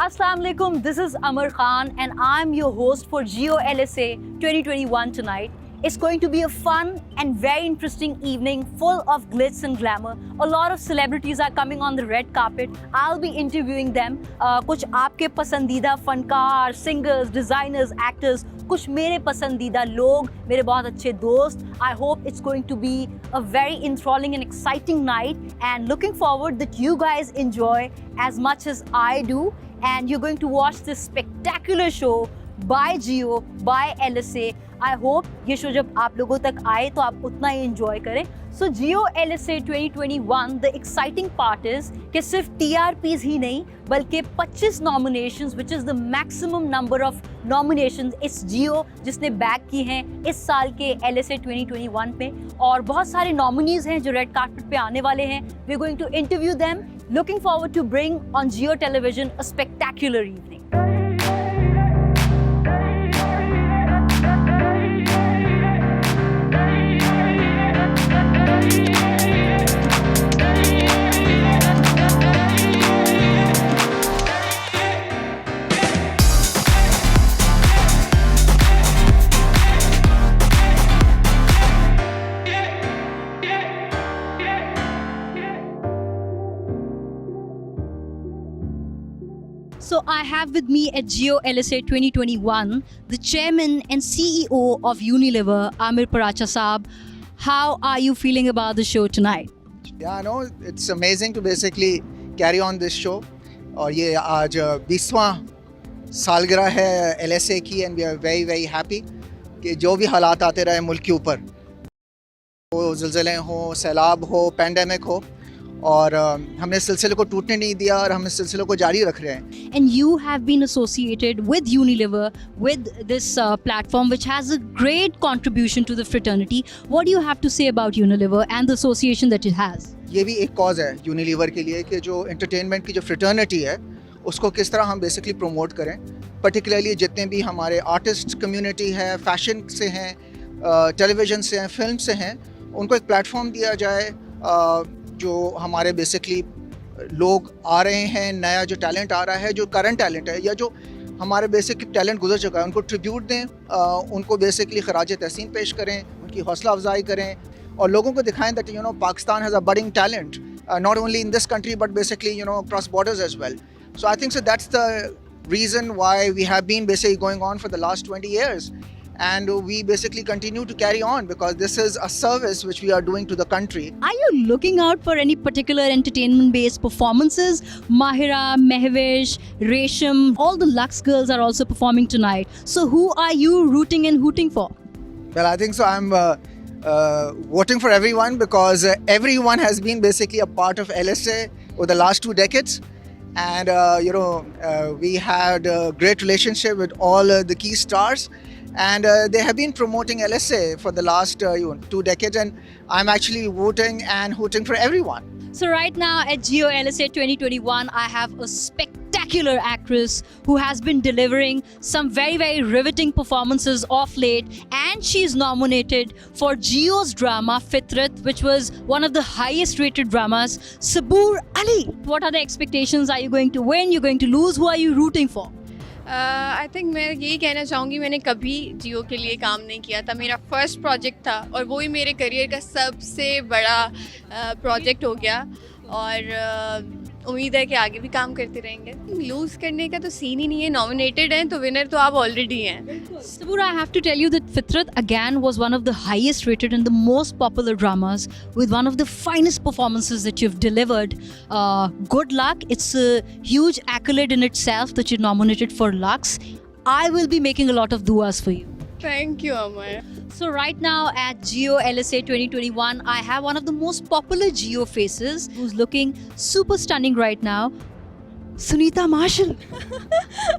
Assalamu alaikum, this is Amar Khan and I'm your host for Geo LSA 2021 tonight. It's going to be a fun and very interesting evening full of glitz and glamour. A lot of celebrities are coming on the red carpet. I'll be interviewing them. कुछ आपके पसंदीदा फनकार, singers, designers, actors, कुछ मेरे पसंदीदा लोग, मेरे बहुत अच्छे दोस्त. I hope it's going to be a very enthralling and exciting night and looking forward that you guys enjoy as much as I do. And you're going to watch this spectacular show by Geo, by LSA. I hope ये show जब आप लोगों तक आए तो आप उतना ही enjoy करें. So Geo LSA 2021, the exciting part is कि सिर्फ TRPs ही नहीं बल्कि 25 nominations, which is the maximum number of nominations इस Geo जिसने बैग की हैं इस साल के LSA 2021 पे. और बहुत सारे nominees हैं जो red carpet पे आने वाले हैं. We're going to interview them. Looking forward to bring on Geo Television a spectacular evening. So I have with me at Geo LSA 2021 the chairman and CEO of Unilever, Amir Paracha Saab. How are you feeling about the show tonight? Yeah, no, it's amazing to basically carry on this show. और ये आज 20वां सालगिरह है LSA की and we are very very happy कि जो भी हालात आते रहे मुल्क के ऊपर, हो ज़िलज़ले हो, सैलाब हो, पैंडेमिक हो, और हमने इस सिलसिले को टूटने नहीं दिया और हम इस सिलसिले को जारी रख रहे हैं. And you have been associated with Unilever, with this platform which has a great contribution to the fraternity. What do you have to say about Unilever and the association that it has? ये भी एक cause है Unilever के लिए कि जो entertainment की जो फ्रेटर्निटी है उसको किस तरह हम बेसिकली प्रमोट करें. पर्टिकुलरली जितने भी हमारे आर्टिस्ट कम्युनिटी है, फैशन से हैं, टेलीविज़न से हैं, फिल्म से हैं, उनको एक प्लेटफॉर्म दिया जाए. जो हमारे बेसिकली लोग आ रहे हैं, नया जो टैलेंट आ रहा है, जो करंट टैलेंट है या जो हमारे बेसिक टैलेंट गुजर चुका है, उनको ट्रिब्यूट दें, उनको बेसिकली खराज तहसीन पेश करें, उनकी हौसला अफजाई करें और लोगों को दिखाएं that Pakistan has a budding talent not only in this country but basically across borders as well. So I think so that's the reason why we have been basically going on for the last 20 years. And we basically continue to carry on because this is a service which we are doing to the country. Are you looking out for any particular entertainment-based performances? Mahira, Mehwish, Resham, all the Lux girls are also performing tonight. So who are you rooting and hooting for? Well, I think so I'm voting for everyone because everyone has been basically a part of LSA over the last 2 decades. And, we had a great relationship with all the key stars. And they have been promoting LSA for the last 2 decades, and I'm actually voting and hooting for everyone. So right now at Geo LSA 2021, I have a spectacular actress who has been delivering some very, very riveting performances of late, and she's nominated for Geo's drama Fitrat, which was one of the highest rated dramas, Saboor Ali. What are the expectations? Are you going to win? You're going to lose? Who are you rooting for? I think मैं यही कहना चाहूँगी, मैंने कभी जियो के लिए काम नहीं किया था. मेरा फर्स्ट प्रोजेक्ट था और वही मेरे करियर का सबसे बड़ा प्रोजेक्ट हो गया और उम्मीद है कि आगे भी काम करते रहेंगे. लूज़ करने का तो सीन ही नहीं है. नॉमिनेटेड हैं तो विनर तो आप ऑलरेडी हैं. Saboor, I have to tell you that Fitrat again was one of the highest rated and the most popular dramas with one of the finest performances that you've delivered. Good luck. It's a huge accolade in itself that you're nominated for Lux. I will be making a lot of duas for you. Thank you Amar. So right now at Geo LSA 2021, I have one of the most popular Geo faces who's looking super stunning right now. Sunita Marshall.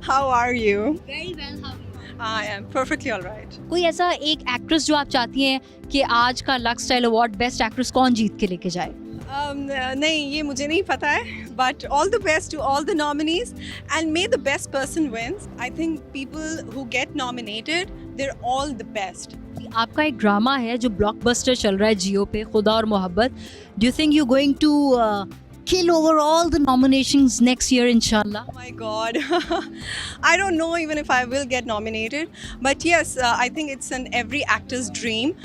How are you? Very well. How are you? I am perfectly all right. कोई ऐसा एक actress जो आप चाहती हैं कि आज का lux style award best actress कौन जीत के लेके जाए? नहीं, ये मुझे नहीं पता है. But all the best to all the nominees and may the best person wins. I think people who get nominated, they're all the best. आपका एक ड्रामा है जो ब्लॉकबस्टर चल रहा है जियो पे, खुदा और मोहब्बत. Do you think you going to kill over all the nominations next year, inshallah? Oh my God. I don't know even if I will get nominated. But yes, I think it's an every actor's dream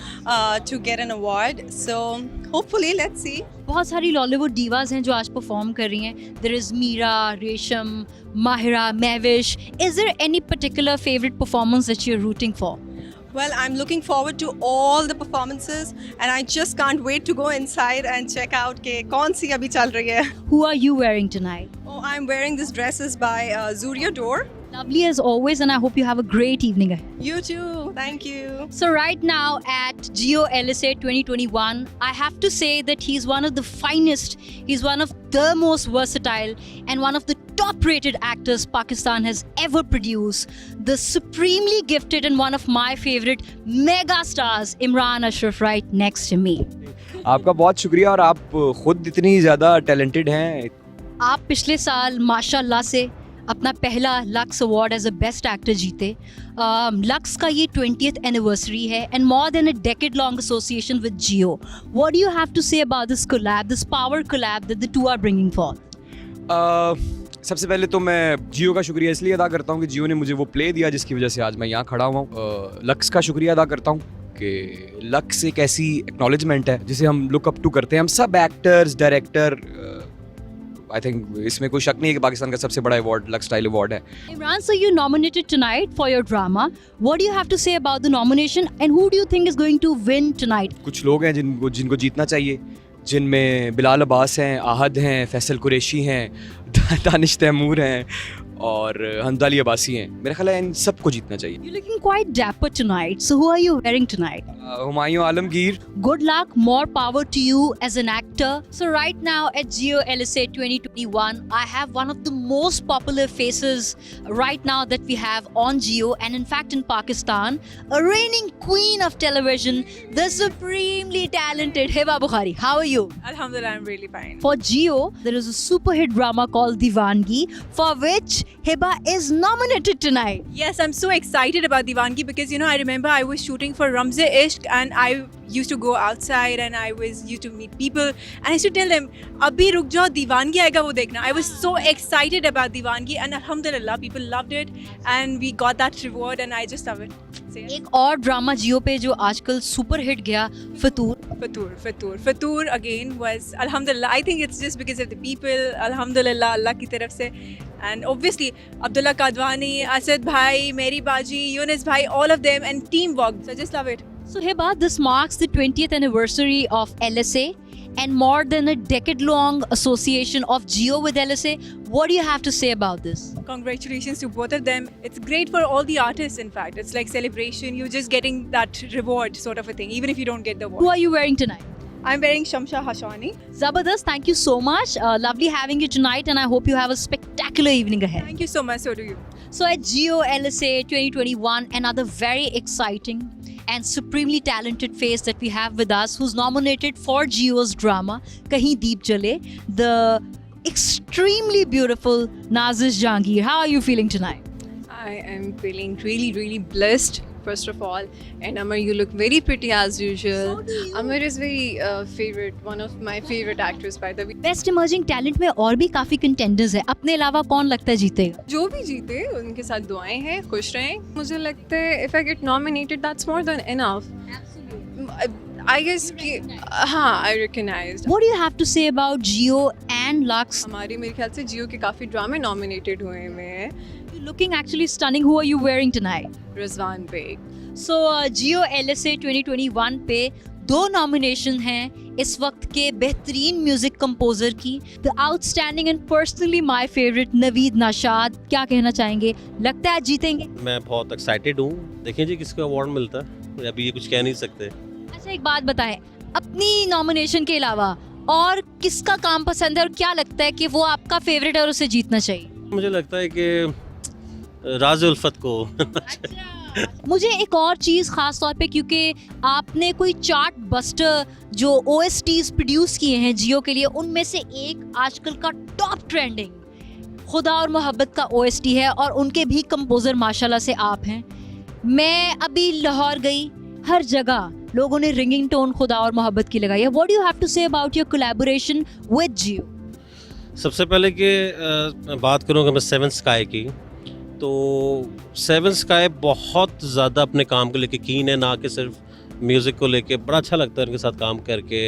to get an award. So hopefully, let's see. बहुत सारी Lollywood divas हैं जो आज perform कर रही हैं. There is Meera, रेशम, Mahira, Mahwish. Is there any particular favorite performance that you're rooting for? Well, I'm looking forward to all the performances and I just can't wait to go inside and check out ke kaun si abhi chal rahi hai. Who are you wearing tonight? Oh, I'm wearing this dresses by Zuria Door. Lovely as always, and I hope you have a great evening ahead. You too. Thank you. So right now at Geo LSA 2021, I have to say that he's one of the finest, he's one of the most versatile and one of the top-rated actors Pakistan has ever produced. The supremely gifted and one of my favorite mega stars, Imran Ashraf, right next to me. आपका बहुत शुक्रिया और आप खुद इतनी ज़्यादा talented हैं. आप पिछले साल माशाल्लाह से अपना पहला Lux award as a best actor जीते. लक्स का ये 20th एनिवर्सरी है and more than a decade long association with Geo. What do you have to say about this collab, this power collab that the two are bringing for? सबसे पहले तो मैं जियो का शुक्रिया इसलिए अदा करता हूँ कि जियो ने मुझे वो प्ले दिया जिसकी वजह से आज मैं यहाँ खड़ा हुआ हूँ. लक्स का शुक्रिया अदा करता हूँ कि लक्स एक ऐसी एक्नॉलेजमेंट है जिसे हम लुक अप टू करते हैं. हम सब एक्टर्स, डायरेक्टर, आई थिंक इसमें कोई शक नहीं है कि पाकिस्तान का सबसे बड़ा अवार्ड लक्स स्टाइल अवार्ड है. Imran, so you nominated tonight for your drama. What do you have to say about the nomination and who do you think is going to win tonight? कुछ लोग हैं जिनको जीतना चाहिए, जिनमें बिलाल अब्बास हैं, आहद हैं, फैसल कुरैशी हैं, दानिश तैमूर हैं और हमजा अली अब्बासी हैं. मेरा ख्याल है इन सबको जीतना चाहिए. You're looking quite dapper tonight. So who are you wearing tonight? Humayun Alamgir. Good luck, more power to you as an actor. So right now at Geo LSA 2021, I have one of the most popular faces right now that we have on Geo and in fact in Pakistan, a reigning queen of television, the supremely talented Hiba Bukhari. How are you? Alhamdulillah, I'm really fine. For Geo, there is a super hit drama called Diwangi, for which Hiba is nominated tonight. Yes, I'm so excited about Diwangi because I remember I was shooting for Ramze Ishq and I used to go outside and I used to meet people and I used to tell them, Abhi ruk jao, Diwangi aayega wo dekhna. I was so excited about Diwangi and Alhamdulillah, people loved it and we got that reward and I just love it. So, yes. एक और drama जियो पे जो आजकल super hit गया, फतूर. Fatoor again was Alhamdulillah. I think it's just because of the people. Alhamdulillah, Allah ki taraf se. And obviously, Abdullah Kadwani, Asad Bhai, Mary Baji, Yunus Bhai, all of them and teamwork. So I just love it. So Hiba, this marks the 20th anniversary of LSA and more than a decade-long association of Geo with LSA. What do you have to say about this? Congratulations to both of them. It's great for all the artists, in fact. It's like celebration. You're just getting that reward sort of a thing, even if you don't get the Who award. are you wearing tonight? I'm wearing Shamsha Hashwani. Zabardast, thank you so much. Lovely having you tonight and I hope you have a spectacular evening ahead. Thank you so much. So do you. So at Geo LSA 2021, another very exciting and supremely talented face that we have with us who's nominated for Geo's drama, Kahin Deep Jale, the extremely beautiful Nazish Jahangir. How are you feeling tonight? I am feeling really, really blessed, first of all. And Amar, you look very pretty as usual. So do you. Amar is very one of my favorite actors by the way. Best emerging talent में और भी काफी contenders है. अपने अलावा कौन लगता है जीतेगा? जो भी जीते उनके साथ दुआएं हैं, खुश रहें. मुझे लगता है if I get nominated, that's more than enough. I guess कि हाँ, I recognized. What do you have to say about Geo and Lux? हमारे मेरे ख्याल से जियो के काफ़ी ड्रामे नॉमिनेटेड हुए हैं. You're looking actually stunning. Who are you wearing tonight? Rizwan Baig. So Geo LSA 2021 पे 2 नॉमिनेशन हैं इस वक्त के बेहतरीन म्यूजिक कंपोजर की. The outstanding and personally my favourite Naveed Nashad. क्या कहना चाहेंगे? लगता है जीतेंगे? मैं बहुत एक्साइटेड हूँ. देखें जी किसको अवार्ड मिलता है, अभी ये कुछ कह नहीं सकते. अच्छा एक बात बताएं, अपनी नॉमिनेशन के अलावा और किसका काम पसंद है और क्या लगता है कि वो आपका फेवरेट है और उसे जीतना चाहिए? मुझे लगता है कि राज उल्फत को. मुझे एक और चीज़ ख़ास तौर पे, क्योंकि आपने कोई चार्ट बस्टर जो OSTs प्रोड्यूस किए हैं जियो के लिए, उनमें से एक आजकल का टॉप ट्रेंडिंग खुदा और मोहब्बत का OST है और उनके भी कंपोज़र माशाल्लाह से आप हैं. मैं अभी लाहौर गई, हर जगह लोगों ने रिंगिंग टोन खुदा और मोहब्बत की लगाई है. What do you have to say about your collaboration with Geo? सबसे पहले कि बात करूँगा मैं सेवन स्काई की, तो सेवन स्काई बहुत ज़्यादा अपने काम को लेके कीन है, ना कि सिर्फ म्यूज़िक को लेके। बड़ा अच्छा लगता है उनके साथ काम करके,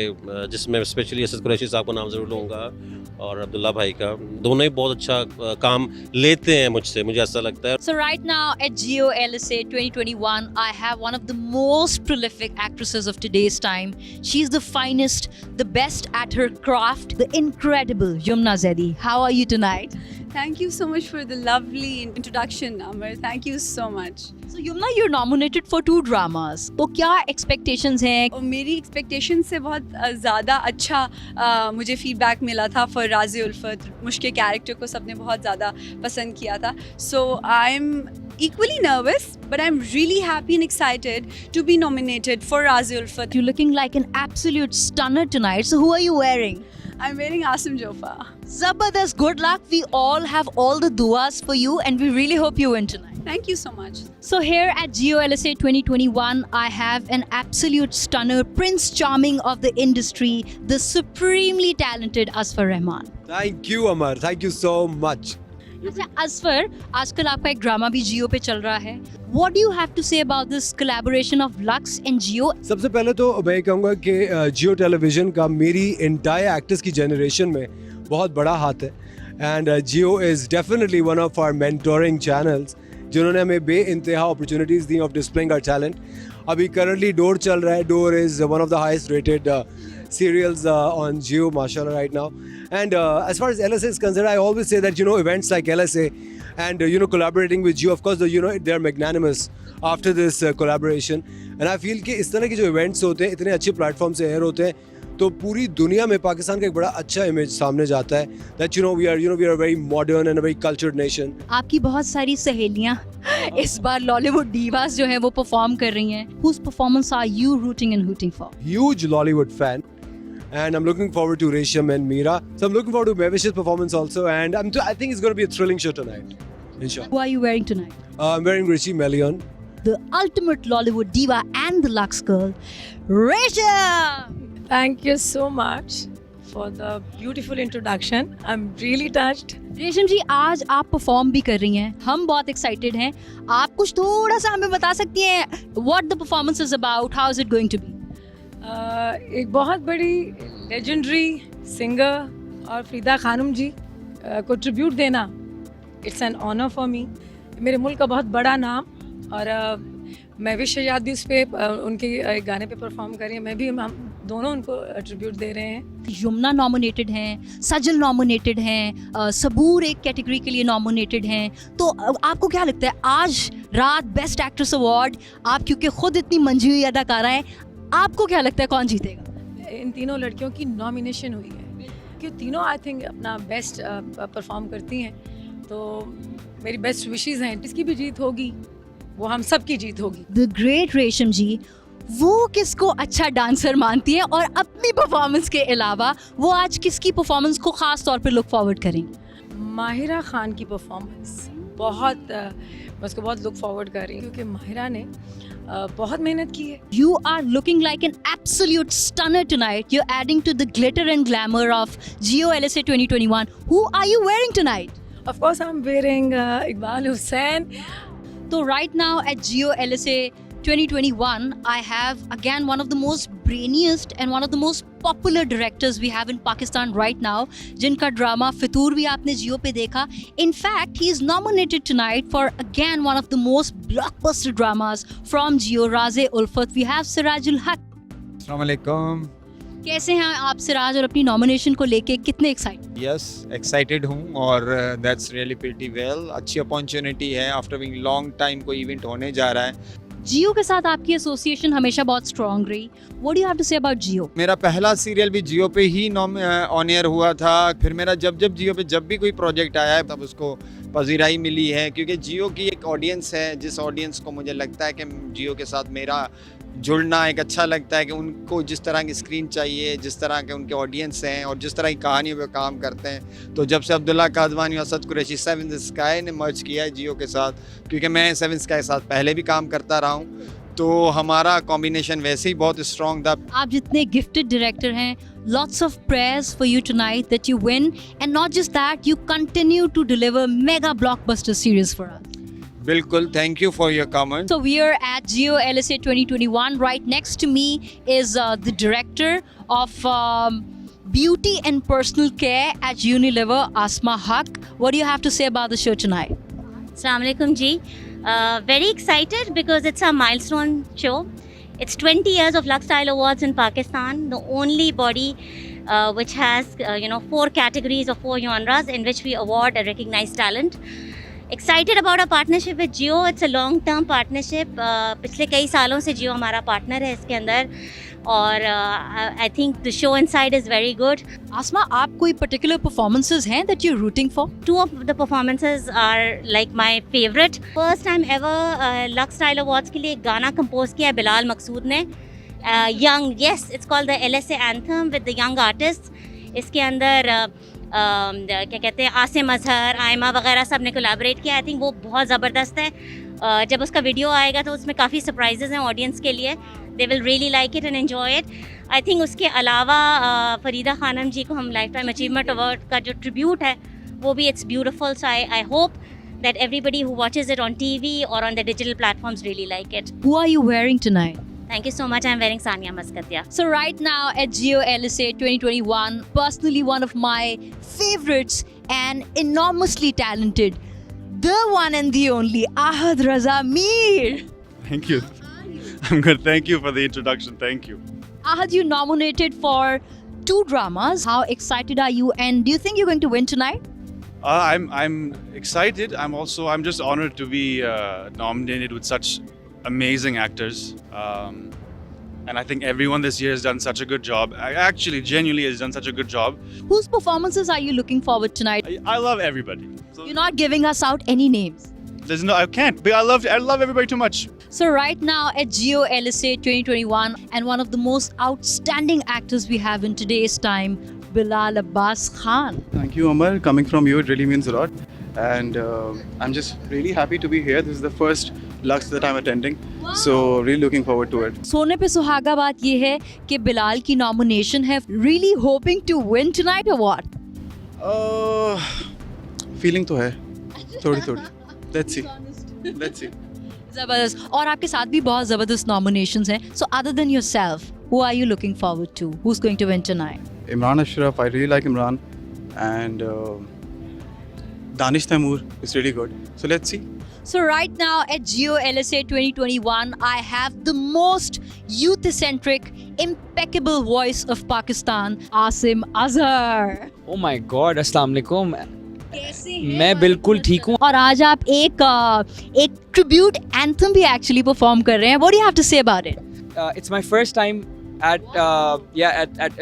जिसमें स्पेशली असद कुरैशी साहब का नाम ज़रूर लूँगा और अब्दुल्ला भाई का। दोनों ही बहुत अच्छा काम लेते हैं मुझसे, मुझे ऐसा लगता है। So right now at Geo LSA 2021, I have one of the most prolific actresses of today's time. She's the finest, the best at her craft, the incredible Yumna Zaidi. How are you tonight? Thank you so much for the lovely introduction, Amar. Thank you so much. So Yumna, you're nominated for 2 dramas. तो क्या expectations हैं? और मेरी expectation से बहुत ज़्यादा अच्छा मुझे feedback मिला था for राज़े उल्फत। मुश्के कैरेक्टर को सबने बहुत ज़्यादा पसंद किया था. So I'm equally nervous, but I'm really happy and excited to be nominated for Razi Ulfat. You're looking like an absolute stunner tonight. So who are you wearing? I'm wearing Asim Jofa. Zabardast, good luck. We all have all the duas for you and we really hope you win tonight. Thank you so much. So here at Geo LSA 2021, I have an absolute stunner, Prince Charming of the industry, the supremely talented Asfar Rahman. Thank you, Amar. Thank you so much. अच्छा असफर, आजकल आपका एक drama भी जियो पे चल रहा है. What do you have to say about this collaboration of Lux and Geo? सबसे पहले तो मैं कहूँगा कि जियो टेलीविज़न का मेरी इंटायर एक्टर्स की जनरेशन में बहुत बड़ा हाथ है. And Geo is definitely one of our mentoring channels जिन्होंने हमें बे इंतहा अपॉर्चुनिटीज़ दी ऑफ डिस्प्लेइंग आवर टैलेंट. अभी करंटली डोर चल रहा है. Dor is one of the highest rated serials on Geo, mashallah, right now. And as far as LSA is concerned, I always say that, events like LSA and, collaborating with Geo, of course, they're magnanimous after this collaboration. And I feel कि इस तरह के जो events होते हैं, इतने अच्छे platform से air होते हैं, तो पूरी दुनिया में पाकिस्तान का एक बड़ा अच्छा इमेज सामने जाता है. That, we are a very modern and a very cultured nation. आपकी बहुत सारी सहेलियाँ इस बार लॉलीवुड divas जो हैं वो perform कर रही हैं. Whose performance are you rooting and hooting for? Huge Lollywood fan. And I'm looking forward to Resham and Meera. So I'm looking forward to Mevish's performance also. And I think it's going to be a thrilling show tonight. Inshallah. Who are you wearing tonight? I'm wearing Rishi Melion. The ultimate Lollywood diva and the Lux girl, Resham! Thank you so much for the beautiful introduction. I'm really touched. रेशम जी, आज आप perform भी कर रही हैं. हम बहुत excited हैं. आप कुछ थोड़ा सा हमें बता सकती हैं what the performance is about, how is it going to be? एक बहुत बड़ी लेजेंडरी सिंगर और फरीदा खानम जी को ट्रिब्यूट देना, it's an honour for me. मेरे मुल्क का बहुत बड़ा नाम, और मैं भी शहजाद भी उस पर उनके गाने पे परफॉर्म कर रही हैं. मैं भी, हम दोनों उनको ट्रिब्यूट दे रहे हैं. यमुना नॉमिनेटेड हैं, सजल नॉमिनेटेड हैं, सबूर एक कैटेगरी के लिए नॉमिनेटेड हैं. तो आपको क्या लगता है आज रात बेस्ट एक्ट्रेस अवार्ड, आप क्योंकि खुद इतनी मंझी हुई अदाकारा हैं, आपको क्या लगता है कौन जीतेगा? इन तीनों लड़कियों की नॉमिनेशन हुई है कि तीनों आई थिंक अपना बेस्ट परफॉर्म करती हैं. तो मेरी बेस्ट विशेस हैं, जिसकी भी जीत होगी वो हम सब की जीत होगी. द ग्रेट रेशम जी, वो किसको अच्छा डांसर मानती है और अपनी परफॉर्मेंस के अलावा वो आज किसकी परफॉर्मेंस को खास तौर पर लुक फॉरवर्ड करेंगे? माहिरा खान की परफॉर्मेंस बहुत, मैं उसको बहुत लुक फॉरवर्ड कर रही हूँ क्योंकि माहिरा ने बहुत मेहनत की है. You are looking like an absolute stunner tonight. You're adding to the glitter and glamour of Geo LSA 2021. Who are you wearing tonight? Of course, I'm wearing Iqbal Hussain. So right now at Geo LSA 2021, I have again one of the most brainiest and one of the most popular directors we have in Pakistan right now, जिनका drama फितूर भी आपने जियो पे देखा. In fact, he is nominated tonight for again one of the most blockbuster dramas from Geo, Raze Ulfat. We have Sirajul Haq. अस्सलाम वालेकुम. कैसे हैं आप सिराज, और अपनी नॉमिनेशन को लेके कितने एक्साइटेड? यस, एक्साइटेड हूँ और दैट्स रियली प्रीटी वेल. अच्छी अपॉर्चुनिटी है, आफ्टर बीइंग लॉन्ग टाइम कोई इवेंट होने जा रहा है. जियो के साथ आपकी एसोसिएशन हमेशा बहुत स्ट्रॉन्ग रही. What do you have to say about Geo? मेरा पहला सीरियल भी जियो पे ही ऑन एयर हुआ था. फिर मेरा जब जियो पे जब भी कोई प्रोजेक्ट आया है तब उसको पजीराई मिली है, क्योंकि जियो की एक ऑडियंस है जिस ऑडियंस को मुझे लगता है कि जियो के साथ मेरा जुड़ना एक अच्छा लगता है, कि उनको जिस तरह की स्क्रीन चाहिए, जिस तरह के उनके ऑडियंस हैं और जिस तरह की कहानियों पे काम करते हैं. तो जब से अब्दुल्ला कादवानी और असद कुरैशी सेवन स्काई ने मर्ज किया है जियो के साथ, क्योंकि मैं सेवन स्काई के साथ पहले भी काम करता रहा हूँ, तो हमारा कॉम्बिनेशन वैसे ही बहुत स्ट्रॉन्ग था। आप जितने गिफ्टेड डायरेक्टर हैं, lots of prayers for you tonight that you win, and not just that, you continue to deliver mega blockbuster series for us. बिल्कुल, thank you for your comment. So we are at Geo LSA 2021. Right next to me is the director of beauty and personal care at Unilever, Asma Haq. What do you have to say about the show tonight? Assalamu alaikum ji. Very excited because it's a milestone show. It's 20 years of Lux Style Awards in Pakistan, the only body which has 4 categories or 4 genres in which we award and recognize talent. Excited about our partnership with Jio. It's a long term partnership. पिछले कई सालों से Jio हमारा partner है इसके अंदर, और I think the show inside is very good. Asma, आप कोई particular performances हैं that you're rooting for? 2 of the performances are like my favorite. First time ever Lux Style Awards के लिए एक गाना compose किया है बिलाल मकसूद ने. Young, yes, it's called the LSA Anthem with the young artists. इसके अंदर क्या कहते हैं, आसिम अजहर, आयमा वगैरह सब ने कोलैबोरेट किया. आई थिंक वो बहुत ज़बरदस्त है. जब उसका वीडियो आएगा तो उसमें काफ़ी सरप्राइजेज़ हैं ऑडियंस के लिए. They will really like it and enjoy it. I think उसके अलावा फरीदा खानम जी को हम लाइफ टाइम अचीवमेंट अवार्ड का जो ट्रिब्यूट है वो भी it's beautiful. So I hope that everybody who watches it on TV or on the digital platforms really like it. Who are you wearing tonight? Thank you so much. I'm wearing Sania Maskatia. So right now at Geo LSA 2021, personally one of my favorites and enormously talented, the one and the only Ahad Raza Mir. Thank you. I'm good. Thank you for the introduction. Thank you. Ahad, you nominated for 2 dramas. How excited are you, and do you think you're going to win tonight? I'm excited. I'm just honored to be nominated with such amazing actors. And I think everyone this year has done such a good job. Actually, genuinely has done such a good job. Whose performances are you looking forward tonight? I love everybody. So You're not giving us out any names. I can't. But I love everybody too much. So right now at Geo LSA 2021, and one of the most outstanding actors we have in today's time, Bilal Abbas Khan. Thank you, Amar. Coming from you, it really means a lot. And I'm just really happy to be here. This is the first Lux that I'm attending. So really looking forward to it. सोने पे सुहागा बात ये है कि बिलाल की nomination है. Really hoping to win tonight or what? Feeling तो है, थोड़ी. Let's see. जबरदस्त. और आपके साथ भी बहुत ज़बरदस्त nominations हैं. So other than yourself, who are you looking forward to? Who's going to win tonight? Imran Ashraf, I really like Imran. And Danish Taimur is really good. So let's see. So right now at Geo LSA 2021, I have the most youth-centric, impeccable voice of Pakistan, Asim Azhar. Oh my God, अस्सलाम वालेकुम. मैं बिल्कुल ठीक हूँ. और आज आप एक ट्रिब्यूट एंथम भी एक्चुअली परफॉर्म कर रहे हैं. What do you have to say about it? It's my first time at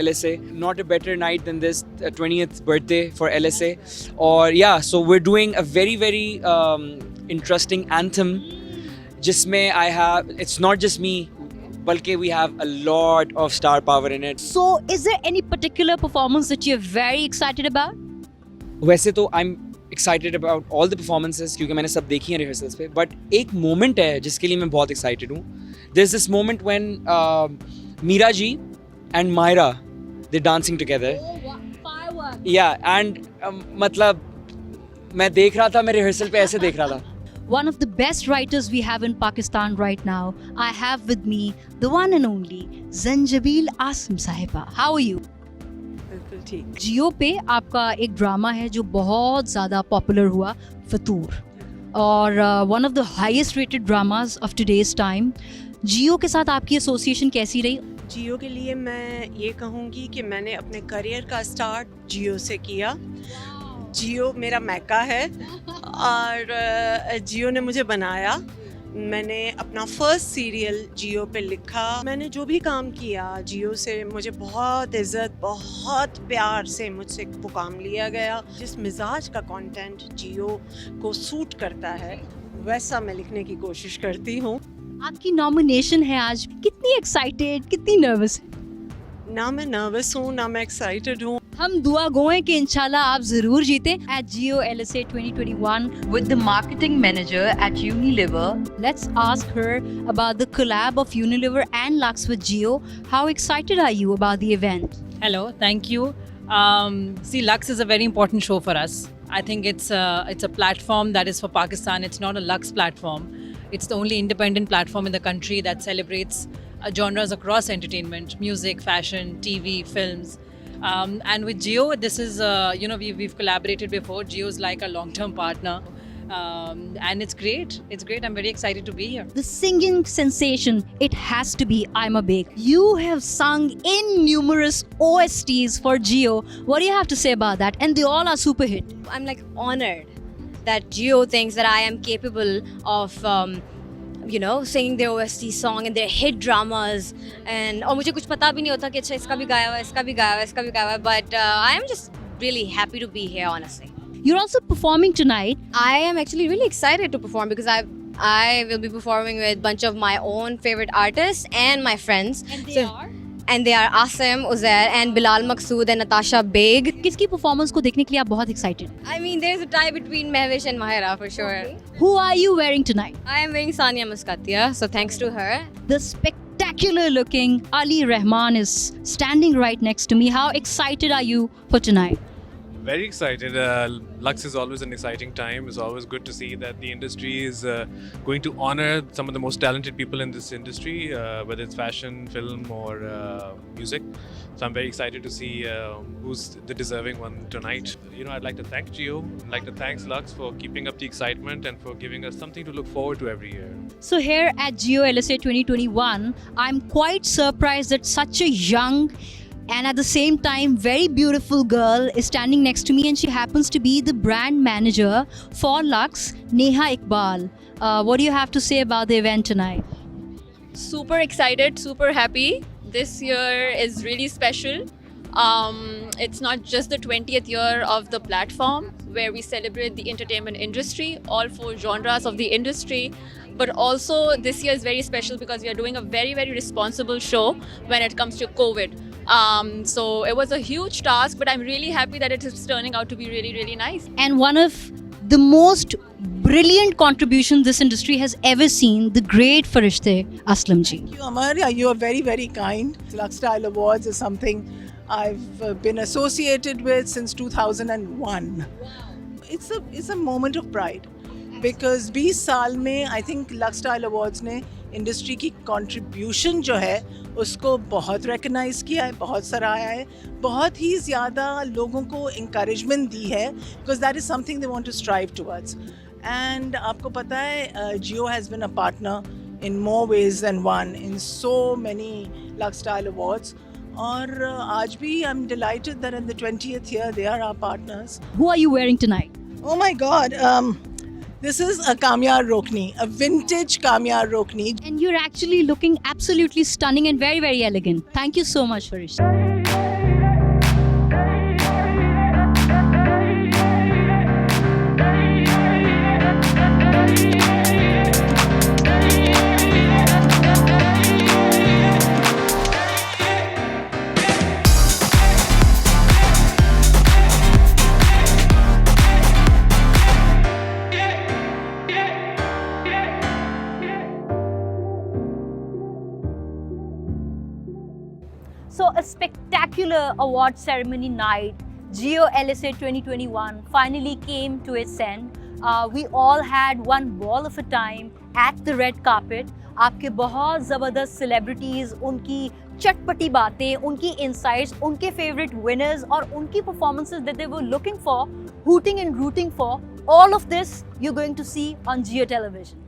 LSA. Not a better night than this, 20th birthday for LSA. Or yeah, so we're doing a very very interesting anthem. जिसमें it's not just me, बल्कि we have a lot of star power in it. So is there any particular performance that you're very excited about? वैसे तो I'm excited about all the performances क्योंकि मैंने सब देखी हैं rehearsals पे. But एक moment है जिसके लिए मैं बहुत excited हूँ. There's this moment when Meera ji and Myra, they're dancing together. Oh, firework. Yeah, and मतलब मैं देख रहा था, मैं rehearsal पे ऐसे देख रहा था. One of the best writers we have in Pakistan right now. I have with me the one and only Zanjabil Asim Sahiba. How are you? बिल्कुल ठीक. जियो पे आपका एक ड्रामा है जो बहुत ज़्यादा पॉपुलर हुआ, फतूर, और one of the highest rated dramas of today's time. Geo के साथ आपकी एसोसिएशन कैसी रही? जियो के लिए मैं ये कहूँगी कि मैंने अपने करियर का स्टार्ट जियो से किया. जियो मेरा मैका है और जियो ने मुझे बनाया. मैंने अपना फर्स्ट सीरियल जियो पे लिखा. मैंने जो भी काम किया जियो से मुझे बहुत इज़्ज़त, बहुत प्यार से मुझसे वो काम लिया गया. जिस मिजाज का कंटेंट जियो को सूट करता है वैसा मैं लिखने की कोशिश करती हूँ. आपकी नॉमिनेशन है आज. कितनी एक्साइटेड, कितनी नर्वस? ना मैं नर्वस हूँ ना मैं एक्साइटेड हूँ. हम दुआ गोएं कि इंशाल्लाह आप जरूर जीतें at Jio LSA 2021 with the marketing manager at Unilever. Let's ask her about the collab of Unilever and Lux with Jio. How excited are you about the event? Hello, thank you. See, Lux is a very important show for us. I think it's a platform that is for Pakistan. It's not a Lux platform. It's the only independent platform in the country that celebrates genres across entertainment, music, fashion, TV, films. And with Jio, this is, we've collaborated before. Jio's like a long-term partner. And it's great. It's great. I'm very excited to be here. The singing sensation, it has to be I'm a Bake. You have sung in numerous OSTs for Jio. What do you have to say about that? And they all are super hit. I'm like honored that Jio thinks that I am capable of singing their OST song and their hit dramas. And और मुझे कुछ पता भी नहीं होता कि अच्छा इसका भी गाया हुआ है, इसका भी गाया हुआ है, इसका भी गाया हुआ है. But I am just really happy to be here, honestly. You're also performing tonight. I am actually really excited to perform because I will be performing with a bunch of my own favorite artists and my friends. And they are Asim, Uzair and Bilal Maqsood and Natasha Beg. किसकी performance को देखने के लिए आप बहुत excited? I mean, there's a tie between Mehwish and Mahira for sure. Okay. Who are you wearing tonight? I am wearing Sania Muskatia, so thanks to her. The spectacular looking Ali Rahman is standing right next to me. How excited are you for tonight? Very excited. Lux is always an exciting time. It's always good to see that the industry is going to honor some of the most talented people in this industry, whether it's fashion, film, or music. So I'm very excited to see who's the deserving one tonight. I'd like to thank Jio. I'd like to thank Lux for keeping up the excitement and for giving us something to look forward to every year. So here at Jio LSA 2021, I'm quite surprised that such a young and at the same time very beautiful girl is standing next to me, and she happens to be the brand manager for Lux, Neha Iqbal. What do you have to say about the event tonight? Super excited, super happy. This year is really special. It's not just the 20th year of the platform where we celebrate the entertainment industry, all 4 genres of the industry, but also this year is very special because we are doing a very, very responsible show when it comes to COVID. So it was a huge task, but I'm really happy that it is turning out to be really, really nice. And one of the most brilliant contributions this industry has ever seen, the great Farishte Aslam ji. Thank you, Amar. You are very, very kind. Lux Style Awards is something I've been associated with since 2001. It's a moment of pride because 20 साल में I think Lux Style Awards ने industry की contribution जो है उसको बहुत recognise किया है, बहुत सराहा है, बहुत ही ज़्यादा लोगों को इंकरेजमेंट दी है because that is something they want to strive towards. And आपको पता है Geo has been a partner in more ways than one in so many Lux Style Awards. और आज भी I am delighted that in the 20th year they are our partners. Who are you wearing tonight? Oh my God. This is a Kamyar Rokni, a vintage Kamyar Rokni. And you're actually looking absolutely stunning and very, very elegant. Thank you so much, Farishta. So a spectacular award ceremony night, Jio LSA 2021 finally came to its end. We all had one ball of a time at the red carpet. आपके बहुत ज़बरदस्त celebrities, उनकी चटपटी बातें, उनकी insights, उनके favorite winners और उनकी performances that they were looking for, hooting and rooting for, all of this you're going to see on Jio Television.